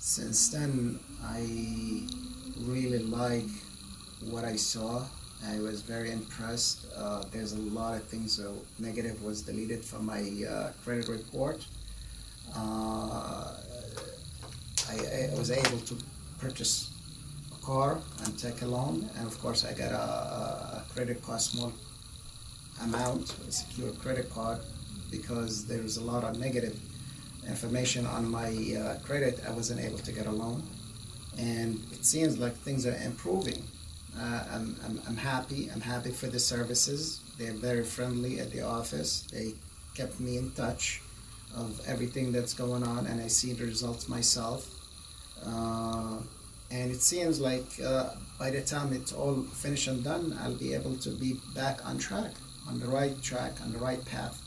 Since then, I really like what I saw. I was very impressed. There's a lot of things negative was deleted from my credit report. Uh, I was able to purchase a car and take a loan, and of course I got a credit card, small amount, a secure credit card, because there's a lot of negative information on my credit. I wasn't able to get a loan, and it seems like things are improving. I'm happy. I'm happy for the services. They're very friendly at the office. They kept me in touch of everything that's going on, and I see the results myself. And it seems like by the time it's all finished and done, I'll be able to be back on track, on the right track, on the right path.